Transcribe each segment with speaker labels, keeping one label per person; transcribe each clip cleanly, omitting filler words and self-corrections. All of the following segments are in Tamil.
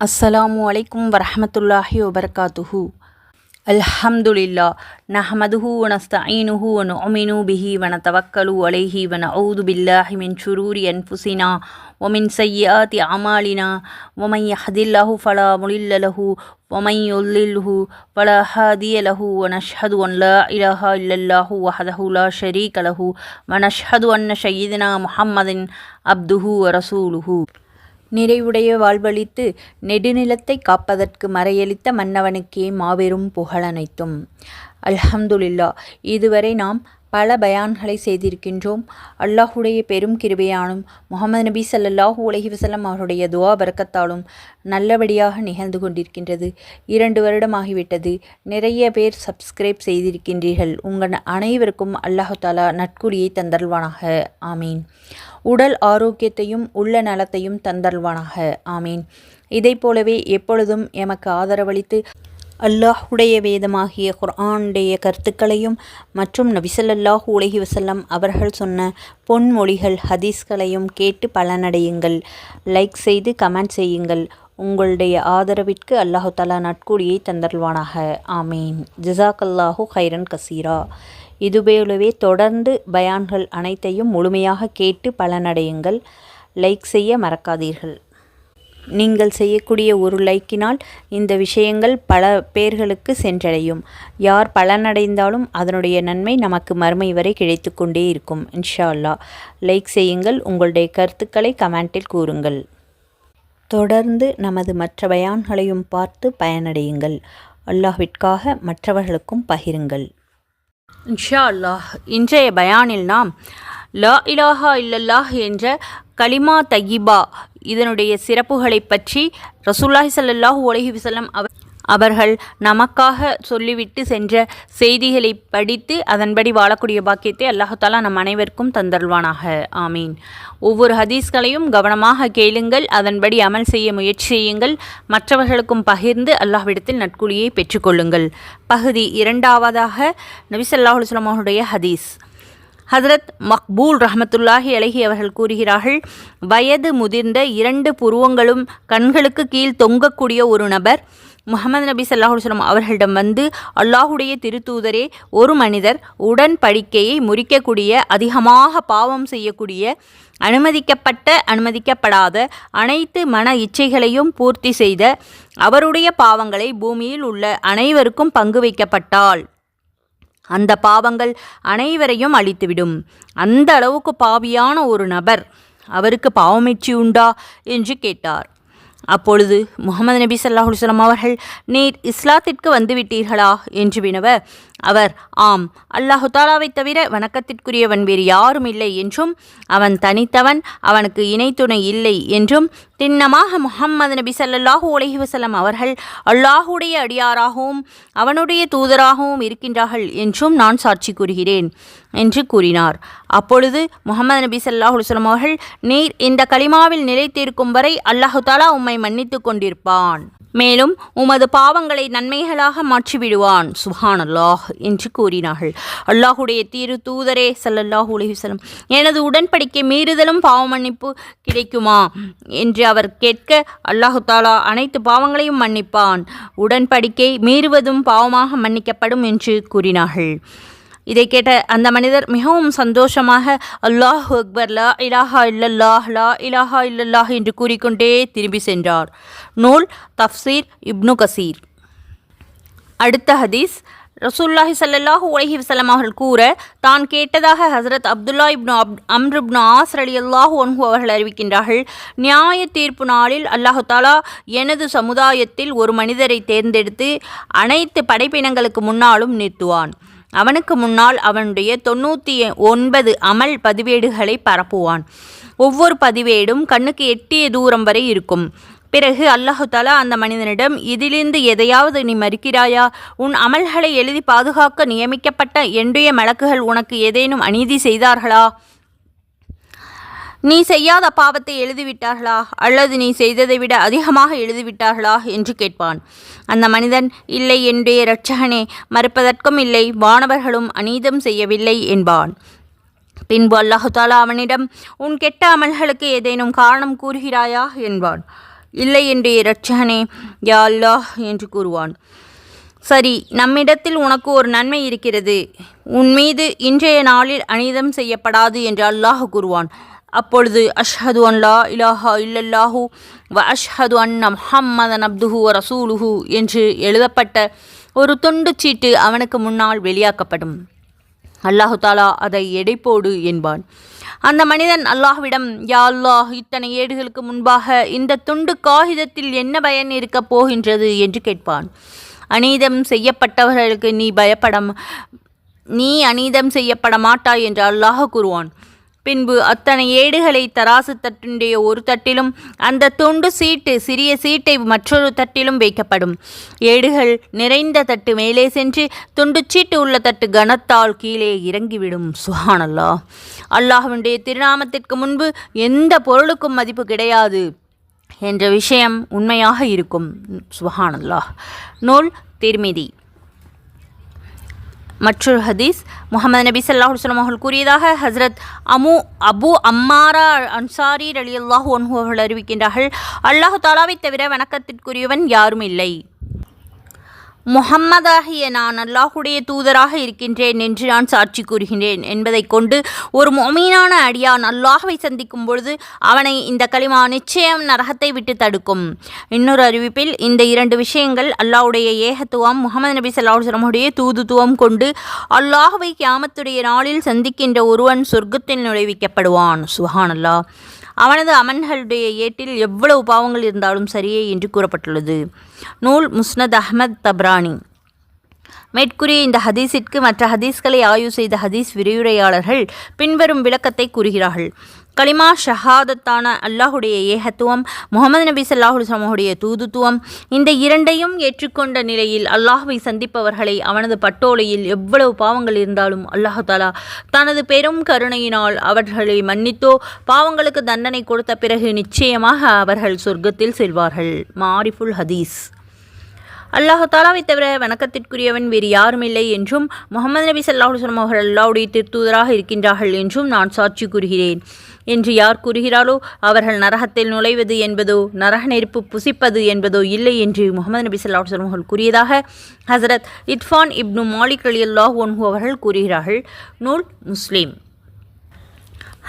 Speaker 1: அஸ்ஸலாமு அலைக்கும் வரஹ்மத்துல்லாஹி வபரகாத்துஹு. அல்ஹம்துலில்லாஹ் நஹ்மதுஹு வ நஸ்தஈனுஹு வ நுஅ்மினு பிஹி வ நதவக்கலு அலைஹி வ நஊது பில்லாஹி மின் ஷுரூரி அன்ஃபுஸினா வ மின் ஸய்யிஆத்தி அமாலினா வ மன் யஹ்தில்லாஹு ஃபலா முலில்ல லஹு வ மன் யுضلில்ஹு ஃபலா ஹாதிய லஹு வ நஷ்ஹது அன் லா இலாஹா இல்லல்லாஹு வஹ்தஹு லா ஷரீக லஹு வ நஷ்ஹது அன்ன ஸய்யிதனா முஹம்மதின் அப்துஹு வ ரசூலுஹு. நிறைவுடைய வாழ்வளித்து நெடுநிலத்தை காப்பதற்கு மறையளித்த மன்னவனுக்கே மாபெரும் புகழனைத்தும். அல்ஹம்துலில்லாஹ். இதுவரை நாம் பல பயான்களை செய்திருக்கின்றோம். அல்லாஹுடைய பெரும் கிருபையாலும் முஹம்மது நபி ஸல்லல்லாஹு அலைஹி வஸல்லம் அவருடைய துஆ பரக்கத்தாலும் நல்லபடியாக நிகழ்ந்து கொண்டிருக்கின்றது. 2 வருடமாகிவிட்டது. நிறைய பேர் சப்ஸ்கிரைப் செய்திருக்கின்றீர்கள். உங்கள் அனைவருக்கும் அல்லாஹு தஆலா நற்கூலியை தந்தருள்வானாக. ஆமீன். உடல் ஆரோக்கியத்தையும் உள்ள நலத்தையும் தந்தருள்வானாக. ஆமீன். இதை போலவே எப்பொழுதும் எமக்கு ஆதரவளித்து அல்லாஹுடைய வேதமாகிய குர்ஆனுடைய கருத்துக்களையும் மற்றும் நபி ஸல்லல்லாஹு அலைஹி வஸல்லம் அவர்கள் சொன்ன பொன்மொழிகள் ஹதீஸ்களையும் கேட்டு பலனடையுங்கள். லைக் செய்து கமெண்ட் செய்யுங்கள். உங்களுடைய ஆதரவிற்கு அல்லாஹு தஆலா நற்கூலியை தந்தருள்வானாக. ஆமீன். ஜஸாக்கல்லாஹு ஹைரன் கசீரா. இதுபோலவே தொடர்ந்து பயான்கள் அனைத்தையும் முழுமையாக கேட்டு பலனடையுங்கள். லைக் செய்ய மறக்காதீர்கள். நீங்கள் செய்யக்கூடிய ஒரு லைக்கினால் இந்த விஷயங்கள் பல பேர்களுக்கு சென்றடையும். யார் பலனடைந்தாலும் அதனுடைய நன்மை நமக்கு மறுமை வரை கிடைத்து கொண்டே இருக்கும். இன்ஷா அல்லாஹ். லைக் செய்யுங்கள். உங்களுடைய கருத்துக்களை கமெண்டில் கூறுங்கள். தொடர்ந்து நமது மற்ற பயான்களையும் பார்த்து பயனடையுங்கள். அல்லாஹ்விற்காக மற்றவர்களுக்கும் பகிருங்கள். இன்ஷா அல்லாஹ். இன்றைய பயானில் நாம் லா இலாஹா இல்லல்லாஹ் என்ற கலிமா தய்யிபா இதனுடைய சிறப்புகளை பற்றி ரசூலுல்லாஹி ஸல்லல்லாஹு அலைஹி வஸல்லம் அவர்கள் நமக்காக சொல்லிவிட்டு சென்ற செய்திகளை படித்து அதன்படி வாழக்கூடிய பாக்கியத்தை அல்லாஹு தஆலா நம் அனைவருக்கும் தந்தருள்வானாக. ஆமீன். ஒவ்வொரு ஹதீஸ்களையும் கவனமாக கேளுங்கள். அதன்படி அமல் செய்ய முயற்சி செய்யுங்கள். மற்றவர்களுக்கும் பகிர்ந்து அல்லாஹ்விடத்தில் நற்கூலியை பெற்றுக்கொள்ளுங்கள். பகுதி 2ஆவதாக நபி ஸல்லல்லாஹு அலைஹி வஸல்லம் அவருடைய ஹதீஸ். ஹஜ்ரத் மக்பூல் ரஹ்மத்துல்லாஹி அலைஹி அவர்கள் கூறுகிறார்கள், வயது முதிர்ந்த 2 புருவங்களும் கண்களுக்கு கீழ் தொங்கக்கூடிய ஒரு நபர் முஹம்மது நபி ஸல்லல்லாஹு அலைஹி வஸல்லம் அவர்களிடம் வந்து, அல்லாஹுடைய திருத்தூதரே, ஒரு மனிதர் உடன்படிக்கையை முறிக்கக்கூடிய, அதிகமாக பாவம் செய்யக்கூடிய, அனுமதிக்கப்பட்ட அனுமதிக்கப்படாத அனைத்து மன இச்சைகளையும் பூர்த்தி செய்த அவருடைய பாவங்களை பூமியில் உள்ள அனைவருக்கும் பங்கு வைக்கப்பட்டால் அந்த பாவங்கள் அனைவரையும் அழித்துவிடும். அந்த அளவுக்கு பாவியான ஒரு நபர், அவருக்கு பாவமிச்சி உண்டா என்று கேட்டார். அப்பொழுது முஹம்மது நபி ஸல்லல்லாஹு அலைஹி வஸல்லம் அவர்கள், நீர் இஸ்லாத்திற்கு வந்துவிட்டீர்களா என்று வினவ, அவர், ஆம், அல்லாஹு தஆலாவை தவிர வணக்கத்திற்குரியவன் வேறு யாரும் இல்லை என்றும் அவன் தனித்தவன், அவனுக்கு இணை துணை இல்லை என்றும் திண்ணமாக முஹம்மது நபி ஸல்லல்லாஹு அலைஹி வஸல்லம் அவர்கள் அல்லாஹுடைய அடியாராகவும் அவனுடைய தூதராகவும் இருக்கின்றார்கள் என்றும் நான் சாட்சி கூறுகிறேன் என்று கூறினார். அப்பொழுது முஹம்மது நபி ஸல்லல்லாஹு அலைஹி வஸல்லம் அவர்கள், நீர் இந்த கலிமாவில் நிலைத்திருக்கும் வரை அல்லாஹு தஆலா உம்மை மன்னித்து கொண்டிருப்பான், மேலும் உமது பாவங்களை நன்மைகளாக மாற்றிவிடுவான். சுப்ஹானல்லாஹ் என்று கூறினார்கள். அல்லாஹுடைய திரு தூதரே ஸல்லல்லாஹு அலைஹி வஸல்லம், எனது உடன்படிக்கை மீறுதலும் பாவ மன்னிப்பு கிடைக்குமா என்று அவர் கேட்க, அல்லாஹு தஆலா அனைத்து பாவங்களையும் மன்னிப்பான், உடன்படிக்கை மீறுவதும் பாவமாக மன்னிக்கப்படும் என்று கூறினார்கள். இதை கேட்ட அந்த மனிதர் மிகவும் சந்தோஷமாக, அல்லாஹு அக்பர், லா இலாஹா இல்லல்லாஹ், லா இலாஹா இல்லல்லாஹ் என்று கூறிக்கொண்டே திரும்பி சென்றார். நூல் தஃப்சீர் இப்னு கசீர். அடுத்த ஹதீஸ். ரசூலுல்லாஹி ஸல்லல்லாஹு அலைஹி வஸல்லம் அவர்கள் கூற, தான் கேட்டதாக ஹஸரத் அப்துல்லா இப்னு அம்ர் இப்னு ஆஸ் ரலியல்லாஹு அன்ஹு அவர்கள் அறிவிக்கின்றார்கள், நியாய தீர்ப்பு நாளில் அல்லாஹு தஆலா எனது சமுதாயத்தில் ஒரு மனிதரை தேர்ந்தெடுத்து அனைத்து படைப்பினங்களுக்கு முன்னாலும் நிறுத்துவான். அவனுக்கு முன்னால் அவனுடைய 99 அமல் பதிவேடுகளை பரப்புவான். ஒவ்வொரு பதிவேடும் கண்ணுக்கு எட்டிய தூரம் வரை இருக்கும். பிறகு அல்லாஹு தஆலா அந்த மனிதனிடம், இதிலிருந்து எதையாவது நீ மறுக்கிறாயா? உன் அமல்களை எழுதி பாதுகாக்க நியமிக்கப்பட்ட என்னுடைய மலக்குகள் உனக்கு ஏதேனும் அநீதி செய்தார்களா? நீ செய்யாத பாவத்தை எழுதிவிட்டார்களா? அல்லது நீ செய்ததை விட அதிகமாக எழுதிவிட்டார்களா என்று கேட்பான். அந்த மனிதன், இல்லை என்னுடைய இரட்சகனே, மறுப்பதற்கும் இல்லை, வானவர்களும் அநீதம் செய்யவில்லை என்பான். பின்பு அல்லாஹு தஆலா அவனிடம், உன் கெட்ட அமல்களுக்கு ஏதேனும் காரணம் கூறுகிறாயா என்பான். இல்லை என்றே இரட்சகனே யா அல்லாஹ் என்று கூறுவான். சரி, நம்மிடத்தில் உனக்கு ஒரு நன்மை இருக்கிறது, உன் மீது இன்றைய நாளில் அநீதம் செய்யப்படாது என்று அல்லாஹ் கூறுவான். அப்பொழுது அஷ்ஹது அன் லா இலாஹா இல்லல்லாஹு வ அஷ்ஹது அன்ன முஹம்மதன் அப்துஹு வ ரசூலுஹு என்று எழுதப்பட்ட ஒரு துண்டு சீட்டு அவனுக்கு முன்னால் வெளியாக்கப்படும். அல்லாஹு தாலா அதை எடை போடு என்பான். அந்த மனிதன் அல்லாஹ்விடம், யா அல்லாஹ், இத்தனை ஏடுகளுக்கு முன்பாக இந்த துண்டு காகிதத்தில் என்ன பயன் இருக்கப் போகின்றது என்று கேட்பான். அநீதம் செய்யப்பட்டவர்களுக்கு நீ அநீதம் செய்யப்பட மாட்டாய் என்று அல்லாஹ் கூறுவான். பின்பு அத்தனை ஏடுகளை தராசு தட்டுடைய ஒரு தட்டிலும் அந்த துண்டு சீட்டு சிறிய சீட்டை மற்றொரு தட்டிலும் வைக்கப்படும். ஏடுகள் நிறைந்த தட்டு மேலே சென்று துண்டு சீட்டு உள்ள தட்டு கனத்தால் கீழே இறங்கிவிடும். சுப்ஹானல்லாஹ். அல்லாஹ்வுடைய திருநாமத்திற்கு முன்பு எந்த பொருளுக்கும் மதிப்பு கிடையாது என்ற விஷயம் உண்மையாக இருக்கும். சுப்ஹானல்லாஹ். நூல் திர்மிதி. மற்றொரு ஹதீஸ், முஹம்மது நபி ஸல்லல்லாஹு அலைஹி வஸல்லம் அவர்கள் கூறியதாக ஹஸ்ரத் அபு அம்மாரா அன்சாரி ரலியல்லாஹு அன்ஹு அவர்கள் அறிவிக்கின்றார்கள், அல்லாஹு தாலாவை தவிர வணக்கத்திற்குரியவன் யாரும் இல்லை. முஹம்மதாகிய நான் அல்லாஹுடைய தூதராக இருக்கின்றேன் என்று நான் சாட்சி கூறுகின்றேன் என்பதை கொண்டு ஒரு முஃமினான அடியான் அல்லாஹ்வை சந்திக்கும் பொழுது அவனை இந்த கலிமா நிச்சயம் நரகத்தை விட்டு தடுக்கும். இன்னொரு அறிவிப்பில் இந்த இரண்டு விஷயங்கள் அல்லாஹ்வுடைய ஏகத்துவம், முஹம்மது நபி ஸல்லல்லாஹு அலைஹி வஸல்லம் தூதுத்துவம் கொண்டு அல்லாஹ்வை கியாமத்துடைய நாளில் சந்திக்கின்ற ஒருவன் சொர்க்கத்தில் நுழைவிக்கப்படுவான். சுப்ஹானல்லாஹ். அவனது அமல்களுடைய ஏட்டில் எவ்வளவு பாவங்கள் இருந்தாலும் சரியே என்று கூறப்பட்டுள்ளது. நூல் முஸ்னத் அஹ்மத் தப்ரானி. மேற்கூறிய இந்த ஹதீஸிற்கு மற்ற ஹதீஸ்களை ஆய்வு செய்த ஹதீஸ் விரிவுரையாளர்கள் பின்வரும் விளக்கத்தை கூறுகிறார்கள். கலிமா ஷஹாதத்தான அல்லாஹுடைய ஏகத்துவம், முஹம்மது நபி ஸல்லல்லாஹு அலைஹி வஸல்லம் தூதுத்துவம், இந்த இரண்டையும் ஏற்றுக்கொண்ட நிலையில் அல்லாஹ்வை சந்திப்பவர்களை அவனது பட்டோலையில் எவ்வளவு பாவங்கள் இருந்தாலும் அல்லாஹ் தஆலா தனது பெரும் கருணையினால் அவர்களை மன்னித்தோ பாவங்களுக்கு தண்டனை கொடுத்த பிறகு நிச்சயமாக அவர்கள் சொர்க்கத்தில் செல்வார்கள். மாரிஃபுல் ஹதீஸ். அல்லாஹு தாலாவை தவிர வணக்கத்திற்குரியவன் வேறு யாரும் இல்லை என்றும் முஹம்மது நபி ஸல்லல்லாஹு அலைஹி வஸல்லம் அவர்கள் அல்லாஹ்வுடைய திருத்தூதராக இருக்கின்றார்கள் என்றும் நான் சாட்சி கூறுகிறேன் என்று யார் கூறுகிறாரோ அவர்கள் நரகத்தில் நுழைவது என்பதோ நரக நெருப்பு புசிப்பது என்பதோ இல்லை என்று முஹம்மது நபி ஸல்லல்லாஹு அலைஹி வஸல்லம் அவர்கள் கூறியதாக ஹஸரத் இத்ஃபான் இப்னு மாலிக் ரலியல்லாஹு அன்ஹு அவர்கள் கூறுகிறார்கள். நூல் முஸ்லிம்.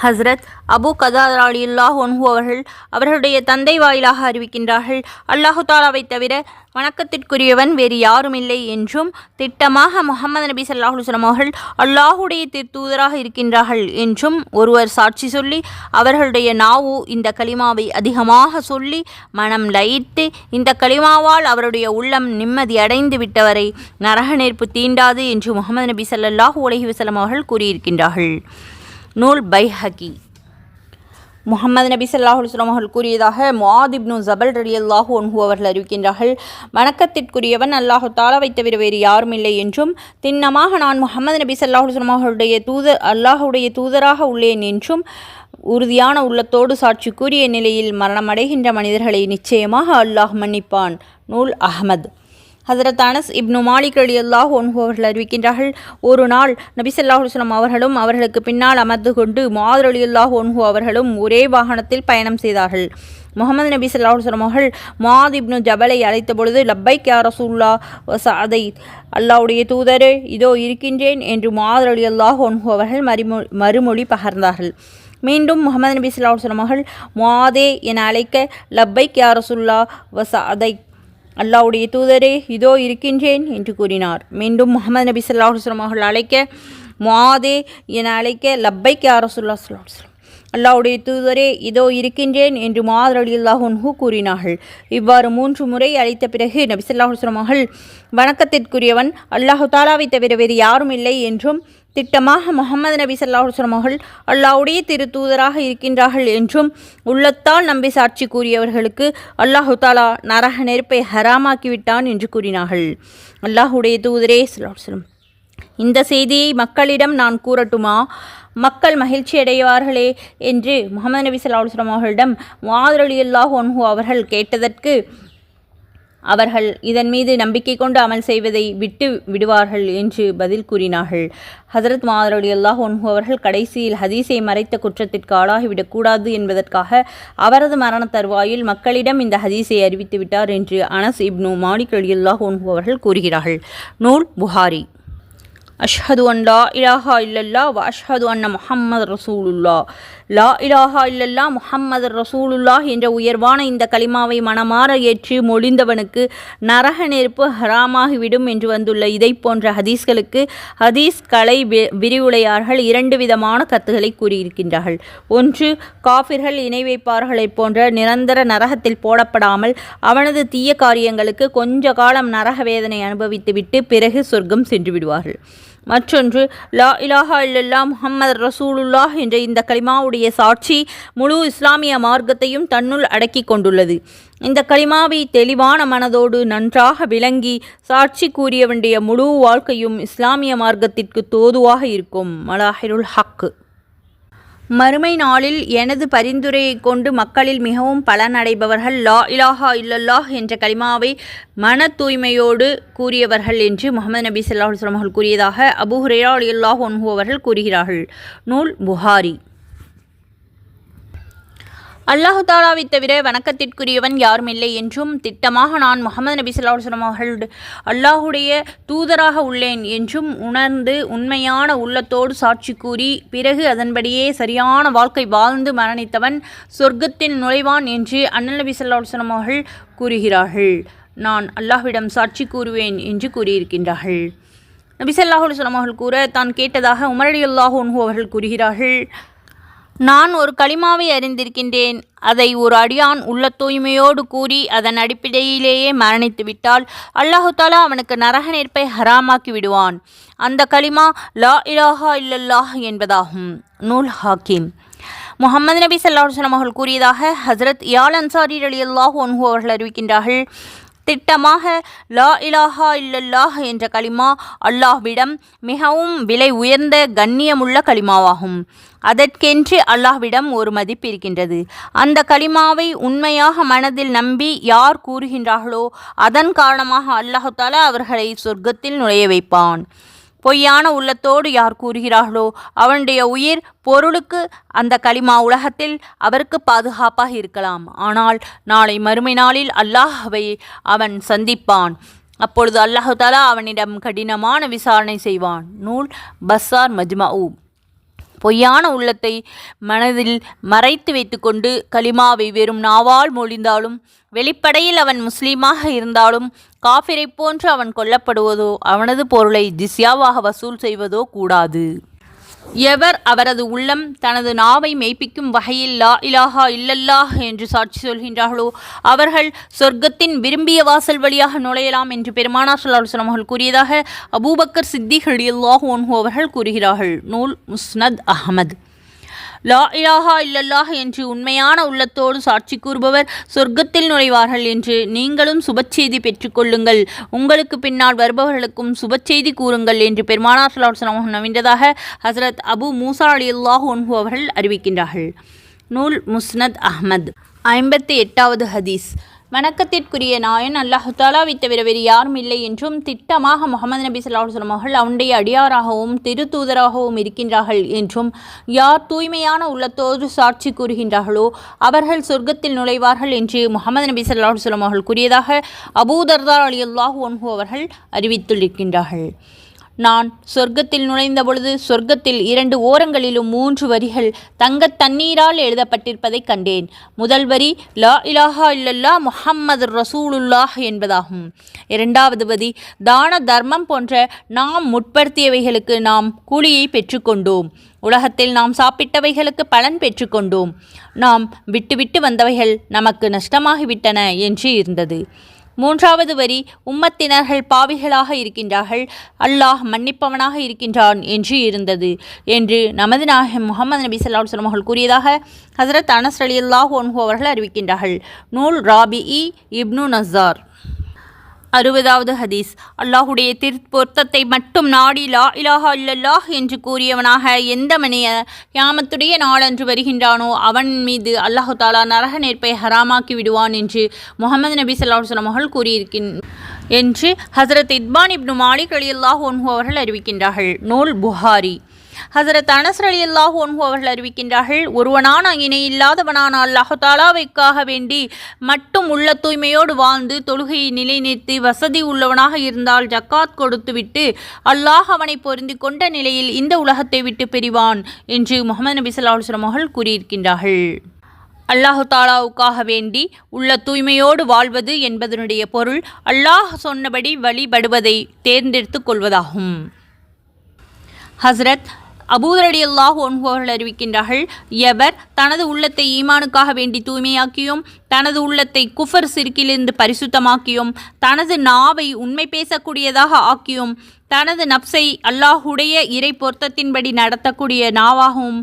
Speaker 1: ஹஸ்ரத் அபு கதாதா ரலியல்லாஹு அன்ஹு அவர்கள் அவர்களுடைய தந்தை வாயிலாக அறிவிக்கின்றார்கள், அல்லாஹு தாலாவை தவிர வணக்கத்திற்குரியவன் வேறு யாரும் இல்லை என்றும் திட்டமாக முஹம்மது நபி ஸல்லல்லாஹு அலைஹி வஸல்லம் அவர்கள் அல்லாஹுடைய தூதராக இருக்கின்றார்கள் என்றும் ஒருவர் சாட்சி சொல்லி அவர்களுடைய நாவு இந்த கலிமாவை அதிகமாக சொல்லி மனம் லயித்து இந்த கலிமாவால் அவருடைய உள்ளம் நிம்மதி அடைந்து விட்டவரை நரக நெருப்பு தீண்டாது என்று முஹம்மது நபி ஸல்லல்லாஹு அலைஹி வஸல்லம் அவர்கள் கூறியிருக்கின்றார்கள். நூல் பைஹகி. முஹம்மது நபி ஸல்லல்லாஹு அலைஹி வஸல்லம் அவர்கள் கூறியதாக முஆத் இப்னு ஜபல் ரலியல்லாஹு அன்ஹு அவர்கள் அறிவிக்கின்றார்கள், வணக்கத்திற்குரியவன் அல்லாஹு தாலாவை தவிர வேறு யாரும் இல்லை என்றும் திண்ணமாக நான் முஹம்மது நபி ஸல்லல்லாஹு அலைஹி வஸல்லம் அல்லாஹுடைய தூதராக உள்ளேன் என்றும் உறுதியான உள்ளத்தோடு சாட்சி கூறிய நிலையில் மரணமடைகின்ற மனிதர்களை நிச்சயமாக அல்லாஹ் மன்னிப்பான். நூல் அஹ்மத். ஹஸரத் அனஸ் இப்னு மாலிக் ரலியல்லாஹு அன்ஹு அவர்கள் அறிவிக்கின்றார்கள், ஒரு நாள் நபி ஸல்லல்லாஹு அலைஹி வஸல்லம் அவர்களும் அவர்களுக்கு பின்னால் அமர்ந்து கொண்டு முஆத் ரலியல்லாஹு அன்ஹு அவர்களும் ஒரே வாகனத்தில் பயணம் செய்தார்கள். முஹம்மது நபி ஸல்லல்லாஹு அலைஹி வஸல்லம் அவர்கள் முஆத் இப்னு ஜபலை அழைத்த பொழுது லப்பைக் யா ரசூலுல்லாஹ் வ சஅதைத், அல்லாஹ்வுடைய தூதரே இதோ இருக்கின்றேன் என்று முஆத் ரலியல்லாஹு அன்ஹு அவர்கள் மறுமொழி பகர்ந்தார்கள். மீண்டும் முஹம்மது நபி ஸல்லல்லாஹு அலைஹி வஸல்லம் அவர்கள் முஆதே என அழைக்க லப்பைக் யா ரசூலுல்லாஹ் வ சஅதைத், அல்லாஹ்வுடைய தூதரே இதோ இருக்கின்றேன் என்று கூறினார். மீண்டும் முஹம்மது நபி ஸல்லல்லாஹு அலைஹி வஸல்லம் அவர்கள் அழைக்க முஆதே என அழைக்க லப்பைக் யா ரசூலுல்லாஹ் ஸல்லல்லாஹு அலைஹி வஸல்லம், அல்லாஹ்வுடைய தூதரே இதோ இருக்கின்றேன் என்று முஆத் ரலியல்லாஹு அன்ஹு கூறினார்கள். இவ்வாறு 3 முறை அழைத்த பிறகு நபி ஸல்லல்லாஹு அலைஹி வஸல்லம் அவர்கள் வணக்கத்திற்குரியவன் அல்லாஹு தாலாவை தவிர வேறு யாரும் இல்லை என்றும் திட்டமாக முஹம்மது நபி ஸல்லல்லாஹு அலைஹி வஸல்லம் அவர்கள் அல்லாஹ்வுடைய தூதராக இருக்கின்றார்கள் என்றும் உள்ளத்தால் நம்பி சாட்சி கூறியவர்களுக்கு அல்லாஹு தாலா நரக நெருப்பை ஹராமாக்கிவிட்டான் என்று கூறினார்கள். அல்லாஹ்வுடைய தூதரே ஸல்லல்லாஹு அலைஹி வஸல்லம், இந்த செய்தியை மக்களிடம் நான் கூறட்டுமா? மக்கள் மகிழ்ச்சி அடைவார்களே என்று முஹம்மது நபி ஸல்லல்லாஹு அலைஹி வஸல்லம் அவர்களிடம் முஆத் ரலியல்லாஹு அன்ஹு அவர்கள் கேட்டதற்கு அவர்கள் இதன் மீது நம்பிக்கை கொண்டு அமல் செய்வதை விட்டு விடுவார்கள் என்று பதில் கூறினார்கள். ஹசரத் முஆத் ரலியல்லாஹு அன்ஹு அவர்கள் கடைசியில் ஹதீஸை மறைத்த குற்றத்திற்கு ஆளாகிவிடக்கூடாது என்பதற்காக அவரது மரண தருவாயில் மக்களிடம் இந்த ஹதீஸை அறிவித்து விட்டார் என்று அனஸ் இப்னு மாலிக் ரலியல்லாஹு அன்ஹு அவர்கள் கூறுகிறார்கள். நூல் புகாரி. அஷ்ஹது அன் லா இலாஹா இல்லல்லா வ அஷ்ஹது அன்ன முஹம்மது ரசூலுல்லா. லா இலாஹா இல்லல்லா முஹம்மது ரசூலுல்லா என்ற உயர்வான இந்த கலிமாவை மனமாற ஏற்று மொழிந்தவனுக்கு நரக நெருப்பு ஹராமாகிவிடும் என்று வந்துள்ள இதை போன்ற ஹதீஸ்களுக்கு ஹதீஸ் கலை விரிவுரையார்கள் இரண்டு விதமான கருத்துக்களை கூறியிருக்கின்றார்கள். ஒன்று, காஃபிர்கள் இணை வைப்பார்களைப் போன்ற நிரந்தர நரகத்தில் போடப்படாமல் அவனது தீய காரியங்களுக்கு கொஞ்ச காலம் நரக வேதனை அனுபவித்துவிட்டு பிறகு சொர்க்கம் சென்று விடுவார்கள். மற்றொன்று, லா இலாஹா இல்லல்லா முஹம்மது ரசூலுல்லாஹ் என்ற இந்த கலிமாவுடைய சாட்சி முழு இஸ்லாமிய மார்க்கத்தையும் தன்னுள் அடக்கி கொண்டுள்ளது. இந்த கலிமாவை தெளிவான மனதோடு நன்றாக விளங்கி சாட்சி கூறியவனுடைய முழு வாழ்க்கையும் இஸ்லாமிய மார்க்கத்திற்கு தோதுவாக இருக்கும். மலாஹிருல் ஹக். மறுமை நாளில் எனது பரிந்துரையை கொண்டு மக்களில் மிகவும் பலனடைபவர்கள் லா இலாஹா இல்லல்லாஹ் என்ற கலிமாவை மன தூய்மையோடு கூறியவர்கள் என்று முஹம்மது நபி ஸல்லல்லாஹு அலைஹி வஸல்லம் அவர்கள் கூறியதாக அபூ ஹுரைரா ரலியல்லாஹு அன்ஹு அவர்கள் கூறுகிறார்கள். நூல் புகாரி. அல்லாஹு தாலாவை தவிர வணக்கத்திற்குரியவன் யாரும் இல்லை என்றும் திட்டமாக நான் முஹம்மது நபி ஸல்லல்லாஹு அலைஹி வஸல்லம் அவர்கள் அல்லாஹுடைய தூதராக உள்ளேன் என்றும் உணர்ந்து உண்மையான உள்ளத்தோடு சாட்சி கூறி பிறகு அதன்படியே சரியான வாழ்க்கை வாழ்ந்து மரணித்தவன் சொர்க்கத்தில் நுழைவான் என்று அண்ணல் நபி ஸல்லல்லாஹு அலைஹி வஸல்லம் அவர்கள் கூறுகிறார்கள். நான் அல்லாஹ்விடம் சாட்சி கூறுவேன் என்று கூறியிருக்கின்றார்கள். நபி ஸல்லல்லாஹு அலைஹி வஸல்லம் அவர்கள் கூற தான் கேட்டதாக உமர் ரலியல்லாஹு அன்ஹு அவர்கள் கூறுகிறார்கள். நான் ஒரு கலிமாவை அறிந்திருக்கின்றேன். அதை ஒரு அடியான் உள்ள தூய்மையோடு கூறி அதன் அடிப்படையிலேயே மரணித்து விட்டால் அல்லாஹு தாலா அவனுக்கு நரக நெருப்பை ஹராமாக்கி விடுவான். அந்த கலிமா லா இலாஹா இல்லல்லாஹ் என்பதாகும். நூல் ஹாக்கிம். முஹம்மது நபி ஸல்லல்லாஹு அலைஹி வஸல்லம் அவர்கள் கூறியதாக ஹஜ்ரத் இயால் அன்சாரி ரலியல்லாஹு அன்ஹு அவர்கள் அறிவிக்கின்றார்கள். திட்டமாக லா இலாஹா இல்லல்லாஹ் என்ற கலிமா அல்லாஹ்விடம் மிகவும் விலை உயர்ந்த கண்ணியமுள்ள கலிமாவாகும். அதற்கென்று அல்லாஹ்விடம் ஒரு மதிப்பு இருக்கின்றது. அந்த கலிமாவை உண்மையாக மனதில் நம்பி யார் கூறுகின்றார்களோ அதன் காரணமாக அல்லாஹ் தஆலா அவர்களை சொர்க்கத்தில் நுழைய வைப்பான். பொய்யான உள்ளத்தோடு யார் கூறுகிறார்களோ அவனுடைய உயிர் பொருளுக்கு அந்த கலிமா உலகத்தில் அவருக்கு பாதுகாப்பாக இருக்கலாம். ஆனால் நாளை மறுமை நாளில் அல்லாஹ்வை அவன் சந்திப்பான். அப்பொழுது அல்லாஹ் தஆலா அவனிடம் கடினமான விசாரணை செய்வான். நூல் பஸ்ஸார் மஜ்மஉ. பொய்யான உள்ளத்தை மனதில் மறைத்து வைத்துக்கொண்டு கலிமாவை வெறும் நாவால் மொழிந்தாலும் வெளிப்படையில் அவன் முஸ்லீமாக இருந்தாலும் காஃபிரை போன்று அவன் கொல்லப்படுவதோ அவனது பொருளை ஜிஸ்யாவாக வசூல் செய்வதோ கூடாது. எவர் அவரது உள்ளம் தனது நாவை மெய்ப்பிக்கும் வகையில் லா இலாஹா இல்லல்லாஹ் என்று சாட்சி சொல்கின்றார்களோ அவர்கள் சொர்க்கத்தின் விரும்பிய வாசல் வழியாக நுழையலாம் என்று பெருமானார் ஸல்லல்லாஹு அலைஹி வஸல்லம் அவர்கள் கூறியதாக அபூபக்கர் சித்திக் ரலியல்லாஹு அன்ஹு அவர்கள் கூறுகிறார்கள். நூல் முஸ்னத் அஹ்மத். லா இலாஹா இல்லல்லாஹ் என்று உண்மையான உள்ளத்தோடு சாட்சி கூறுபவர் சொர்க்கத்தில் நுழைவார்கள் என்று நீங்களும் சுபச்செய்தி பெற்றுக்கொள்ளுங்கள், உங்களுக்கு பின்னால் வருபவர்களுக்கும் சுபச்செய்தி கூறுங்கள் என்று பெருமானார் ஸல்லல்லாஹு அலைஹி வஸல்லம் நவிந்ததாக ஹஸரத் அபு மூசா ரலியல்லாஹு அன்ஹு அவர்கள் அறிவிக்கின்றார்கள். நூல் முஸ்னத் அஹ்மத். 58வது ஹதீஸ். வணக்கத்திற்குரிய நாயன் அல்லாஹு தாலாவை தவிர வேறு யாரும் இல்லை என்றும் திட்டமாக முஹம்மது நபி ஸல்லல்லாஹு அலைஹி வஸல்லம் அவர்கள் அவனுடைய அடியாராகவும் திருத்தூதராகவும் இருக்கின்றார்கள் என்றும் யார் தூய்மையான உள்ளத்தோடு சாட்சி கூறுகின்றார்களோ அவர்கள் சொர்க்கத்தில் நுழைவார்கள் என்று முஹம்மது நபி ஸல்லல்லாஹு அலைஹி வஸல்லம் அவர்கள் கூறியதாக அபூ தர்தா ரலியல்லாஹு அன்ஹு அவர்கள் அறிவித்துள்ளிருக்கின்றார்கள். நான் சொர்க்கத்தில் நுழைந்த பொழுது சொர்க்கத்தில் 2 ஓரங்களிலும் 3 வரிகள் தங்கத் தண்ணீரால் எழுதப்பட்டிருப்பதை கண்டேன். முதல் வரி லா இலாஹா இல்லல்லா முஹம்மது ரசூலுல்லாஹ் என்பதாகும். 2வது வரி தான தர்மம் போன்ற நாம் முற்படுத்தியவைகளுக்கு நாம் கூலியை பெற்றுக்கொண்டோம். உலகத்தில் நாம் சாப்பிட்டவைகளுக்கு பலன் பெற்றுக்கொண்டோம். நாம் விட்டுவிட்டு வந்தவைகள் நமக்கு நஷ்டமாகிவிட்டன என்று இருந்தது. 3வது வரி உம்மத்தினர்கள் பாவிகளாக இருக்கின்றார்கள், அல்லாஹ் மன்னிப்பவனாக இருக்கின்றான் என்று இருந்தது என்று நமது நாயகம் முஹம்மது நபி ஸல்லல்லாஹு அலைஹி வஸல்லம் அவர்கள் கூறியதாக ஹஸரத் அனஸ் ரலியல்லாஹு அன்ஹு அவர்கள் அறிவிக்கின்றார்கள். நூல் ராபிஇ இப்னு நஸார். 60வது ஹதீஸ். அல்லாஹுடைய பொருத்தத்தை மட்டும் நாடி லா இலாஹா இல்லல்லாஹ் என்று கூறியவனாக எந்த மனித கியாமத்துடைய நாளன்று வருகின்றானோ அவன் மீது அல்லாஹு தாலா நரக நெருப்பை ஹராமாக்கி விடுவான் என்று முஹம்மது நபி ஸல்லல்லாஹு அலைஹி வஸல்லம் அவர்கள் என்று ஹஸரத் இத்பான் இப்னு மாலிக் ரலியல்லாஹு அன்ஹு அவர்கள் அறிவிக்கின்றார்கள். நூல் புகாரி. ஹஸரத் அனஸ் ரலியல்லாஹு அன்ஹு அவர்கள் அறிவிக்கின்றார்கள், ஒருவனான இணை இல்லாதவனான அல்லாஹ் தாலாவிற்காக வேண்டி மட்டும் உள்ள தூய்மையோடு வாழ்ந்து தொழுகையை நிலைநிறுத்தி வசதி உள்ளவனாக இருந்தால் ஜக்காத் கொடுத்துவிட்டு அல்லாஹ் அவனை பொருந்தி கொண்ட நிலையில் இந்த உலகத்தை விட்டு பிரிவான் என்று முஹம்மது நபி ஸல்லல்லாஹு அலைஹி வஸல்லம் அவர்கள் கூறியிருக்கின்றார்கள். அல்லாஹு தாலாவுக்காக வேண்டி உள்ள தூய்மையோடு வாழ்வது என்பதனுடைய பொருள் அல்லாஹ் சொன்னபடி வழிபடுவதை தேர்ந்தெடுத்து கொள்வதாகும். ஹஸ்ரத் அபூ ரலியல்லாஹு அன்ஹு அவர்கள் அறிவிக்கின்றார்கள், எவர் தனது உள்ளத்தை ஈமானுக்காக வேண்டி தூய்மையாக்கியும் தனது உள்ளத்தை குஃபர் சிறுக்கிலிருந்து பரிசுத்தமாக்கியும் தனது நாவை உண்மை பேசக்கூடியதாக ஆக்கியும் தனது நப்சை அல்லாஹுடைய இறை பொருத்தத்தின்படி நடத்தக்கூடிய நாவாகவும்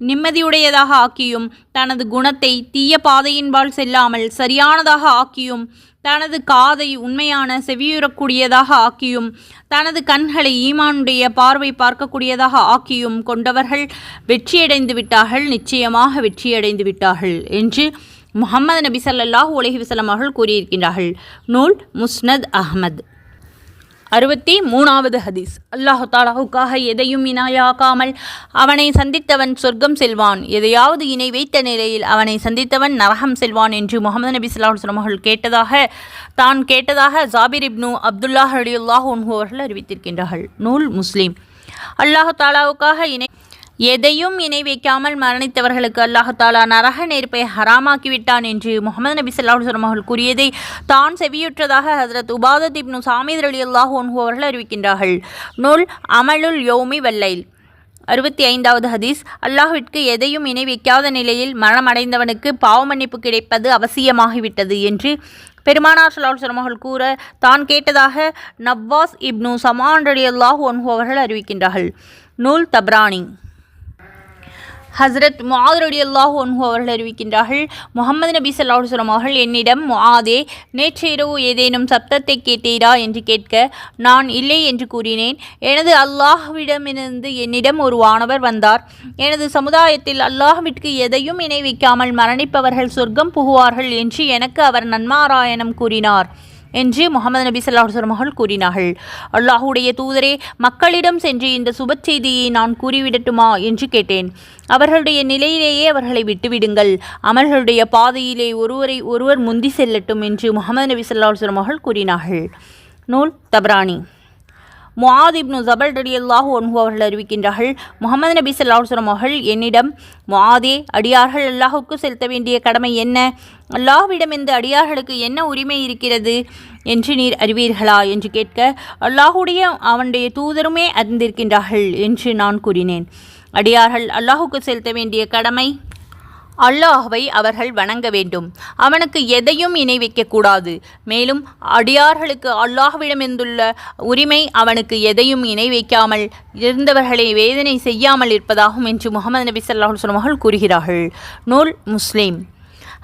Speaker 1: நிம்மதியுடையதாக ஆக்கியும் தனது குணத்தை தீய பாதையின்பால் செல்லாமல் சரியானதாக ஆக்கியும் தனது காதை உண்மையான செவியுறக்கூடியதாக ஆக்கியும் தனது கண்களை ஈமானுடைய பார்வை பார்க்கக்கூடியதாக ஆக்கியும் கொண்டவர்கள் வெற்றியடைந்து விட்டார்கள், நிச்சயமாக வெற்றியடைந்து விட்டார்கள் என்று முஹம்மது நபி ஸல்லல்லாஹு அலைஹி வஸல்லம் அவர்கள் கூறியிருக்கின்றார்கள். நூல் முஸ்னத் அஹ்மத். 63வது ஹதீஸ். அல்லாஹு தாலாவுக்காக எதையும் இணையாக்காமல் அவனை சந்தித்தவன் சொர்க்கம் செல்வான், எதையாவது இணை வைத்த நிலையில் அவனை சந்தித்தவன் நரகம் செல்வான் என்று முஹம்மது நபி ஸல்லல்லாஹு அலைஹி வஸல்லம் அவர்கள் கேட்டதாக ஜாபிர் இப்னு அப்துல்லாஹ் ரலியல்லாஹு அன்ஹு அவர்கள் அறிவித்திருக்கின்றார்கள். நூல் முஸ்லிம். அல்லாஹு தாலாவுக்காக எதையும் இணை வைக்காமல் மரணித்தவர்களுக்கு அல்லாஹு தாலா நரக நெருப்பை ஹராமாக்கிவிட்டான் என்று முஹம்மது நபி ஸல்லல்லாஹு அலைஹி வஸல்லம் அவர்கள் கூறியதை தான் செவியுற்றதாக ஹஸரத் உபாதத் இப்னு சாமித் ரலியல்லாஹு அன்ஹு அவர்கள் அறிவிக்கின்றார்கள். நூல் அமலுல் யௌமி வல்லைல். 65வது ஹதீஸ். அல்லாஹ்விற்கு எதையும் இணை வைக்காத நிலையில் மரணமடைந்தவனுக்கு பாவ மன்னிப்பு கிடைப்பது அவசியமாகிவிட்டது என்று பெருமானார் ஸல்லல்லாஹு அலைஹி வஸல்லம் அவர்கள் கூற தான் கேட்டதாக நவ்வாஸ் இப்னு சமான் ரலியல்லாஹு அன்ஹு அவர்கள் அறிவிக்கின்றார்கள். நூல் தப்ரானி. ஹஸ்ரத் முஆத் ரலியல்லாஹு அன்ஹு அவர்கள் அறிவிக்கின்றார்கள், முஹம்மது நபி ஸல்லல்லாஹு அலைஹி வஸல்லம் அவர்கள் என்னிடம், முஆதே, நேற்று இரவு ஏதேனும் சப்தத்தை கேட்டீரா என்று கேட்க நான் இல்லை என்று கூறினேன். எனது அல்லாஹ்விடமிருந்து என்னிடம் ஒரு வானவர் வந்தார். எனது சமுதாயத்தில் அல்லாஹ்விற்கு எதையும் இணை வைக்காமல் மரணிப்பவர்கள் சொர்க்கம் புகுவார்கள் என்று எனக்கு அவர் நன்மாராயணம் கூறினார் என்று முஹம்மது நபி ஸல்லல்லாஹு அலைஹி வஸல்லம் அவர்கள் கூறினார்கள். அல்லாஹுடைய தூதரே, மக்களிடம் சென்று இந்த சுப செய்தியை நான் கூறிவிடட்டுமா என்று கேட்டேன். அவர்களுடைய நிலையிலேயே அவர்களை விட்டுவிடுங்கள், அமல்களுடைய பாதையிலே ஒருவர் முந்தி செல்லட்டும் என்று முஹம்மது நபி ஸல்லல்லாஹு அலைஹி வஸல்லம் அவர்கள் கூறினார்கள். நூல் தப்ரானி. முஆத் இப்னு ஜபல் ரலியல்லாஹு அன்ஹு அவர்கள் அறிவிக்கின்றார்கள், முஹம்மது நபி ஸல்லல்லாஹு அலைஹி வஸல்லம் அவர்கள் என்னிடம், முஆதே, அடியார்கள் அல்லாஹுக்கு செலுத்த வேண்டிய கடமை என்ன? அல்லாஹ்விடம் இந்த அடியார்களுக்கு என்ன உரிமை இருக்கிறது என்று நீர் அறிவீர்களா என்று கேட்க, அல்லாஹுடைய அவனுடைய தூதருமே அறிந்திருக்கின்றார்கள் என்று நான் கூறினேன். அடியார்கள் அல்லாஹுக்கு செலுத்த வேண்டிய கடமை அல்லாஹ்வை அவர்கள் வணங்க வேண்டும், அவனுக்கு எதையும் இணை வைக்கக்கூடாது. மேலும் அடியார்களுக்கு அல்லாஹ்விடமிருந்துள்ள உரிமை அவனுக்கு எதையும் இணை வைக்காமல் இருந்தவர்களை வேதனை செய்யாமல் இருப்பதாகும் என்று முஹம்மது நபி ஸல்லல்லாஹு அலைஹி வஸல்லம் அவர்கள் கூறுகிறார்கள். நூல் முஸ்லிம்.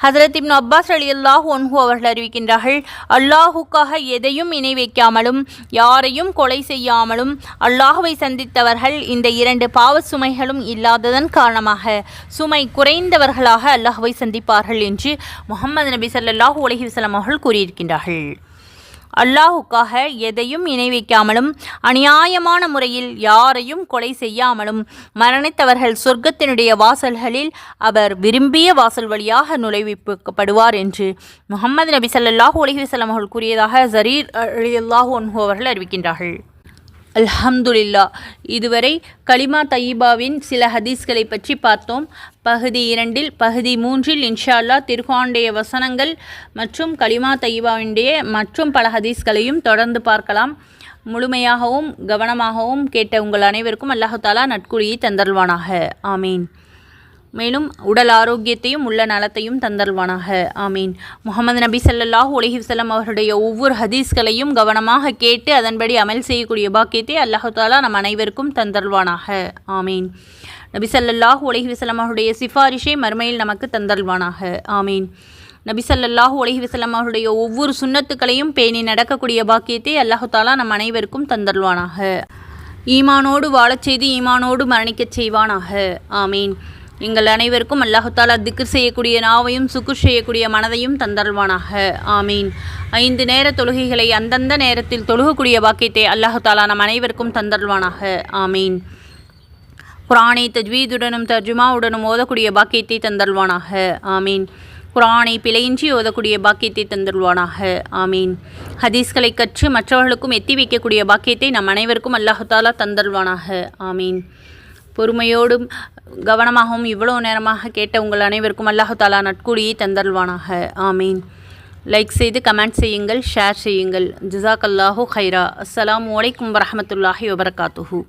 Speaker 1: ஹஸரத் இப்னு அப்பாஸ் ரலியல்லாஹு அன்ஹு அவர்கள் அறிவிக்கின்றார்கள், அல்லாஹுக்காக எதையும் இணை வைக்காமலும் யாரையும் கொலை செய்யாமலும் அல்லாஹுவை சந்தித்தவர்கள் இந்த 2 பாவ சுமைகளும் இல்லாததன் காரணமாக சுமை குறைந்தவர்களாக அல்லாஹுவை சந்திப்பார்கள் என்று முஹம்மது நபி ஸல்லல்லாஹு அலைஹி வஸல்லம் அவர்கள் கூறியிருக்கின்றார்கள். அல்லாஹுக்காக எதையும் இணை வைக்காமலும் அநியாயமான முறையில் யாரையும் கொலை செய்யாமலும் மரணித்தவர்கள் சொர்க்கத்தினுடைய வாசல்களில் அவர் விரும்பிய வாசல் வழியாக நுழைவிக்கப்படுவார் என்று முஹம்மது நபி ஸல்லல்லாஹு அலைஹி வஸல்லம் அவர்கள் கூறியதாக ஜரீர் ரலியல்லாஹு அன்ஹு அவர்கள் அறிவிக்கின்றார்கள். அல்ஹம்துலில்லாஹ். இதுவரை கலிமா தய்யிபாவின் சில ஹதீஸ்களை பற்றி பார்த்தோம். பகுதி 2 பகுதி 3 இன்ஷா அல்லாஹ் திருக்குர்ஆனுடைய வசனங்கள் மற்றும் கலிமா தய்யிபாவினுடைய மற்றும் பல ஹதீஸ்களையும் தொடர்ந்து பார்க்கலாம். முழுமையாகவும் கவனமாகவும் கேட்ட உங்கள் அனைவருக்கும் அல்லாஹ் தஆலா நற்கூலியை தந்தருள்வானாக. ஆமீன். மேலும் உடல் ஆரோக்கியத்தையும் உள்ள நலத்தையும் தந்தருள்வானாக. ஆமீன். முஹம்மது நபி ஸல்லல்லாஹு அலைஹி வஸல்லம் அவர்களுடைய ஒவ்வொரு ஹதீஸ்களையும் கவனமாக கேட்டு அதன்படி அமல் செய்யக்கூடிய பாக்கியத்தை அல்லாஹ் தஆலா நம் அனைவருக்கும் தந்தருள்வானாக. ஆமீன். நபி ஸல்லல்லாஹு அலைஹி வஸல்லம் அவருடைய சிஃபாரிஷை மறுமையில் நமக்கு தந்தருள்வானாக. ஆமீன். நபி ஸல்லல்லாஹு அலைஹி வஸல்லம் அவருடைய ஒவ்வொரு சுன்னத்துக்களையும் பேணி நடக்கக்கூடிய பாக்கியத்தை அல்லாஹு தாலா நம் அனைவருக்கும் தந்தருள்வானாக. ஈமானோடு வாழச் செய்து ஈமானோடு மரணிக்கச் செய்வானாக. ஆமீன். எங்கள் அனைவருக்கும் அல்லாஹு தாலா திக்ர் செய்யக்கூடிய நாவையும் சுக்குர் செய்யக்கூடிய மனதையும் தந்தருள்வானாக. ஆமீன். 5 நேர தொழுகைகளை அந்தந்த நேரத்தில் தொழுகக்கூடிய பாக்கியத்தை அல்லாஹு தாலா நம் அனைவருக்கும் தந்தருள்வானாக. ஆமீன். குர்ஆனை தஜ்வீதுடனும் தர்ஜுமாவுடனும் ஓதக்கூடிய பாக்கியத்தை தந்தருள்வானாக. ஆமீன். குர்ஆனை பிழையின்றி ஓதக்கூடிய பாக்கியத்தை தந்தருள்வானாக. ஆமீன். ஹதீஸ்களை கற்று மற்றவர்களுக்கும் எத்தி வைக்கக்கூடிய பாக்கியத்தை நம் அனைவருக்கும் அல்லாஹு தாலா தந்தருள்வானாக. ஆமீன். பொறுமையோடும் கவனமாகவும் இவ்வளோ நேரமாக கேட்ட உங்கள் அனைவருக்கும் அல்லாஹு தாலா நட்கூலியை தந்தருள்வானாக. ஆமீன். லைக் செய்து கமெண்ட் செய்யுங்கள், ஷேர் செய்யுங்கள். ஜஸாக்கல்லாஹு ஹைரா. அஸ்ஸலாமு அலைக்கும் வரஹ்மத்துல்லாஹி வபரகாத்துஹு.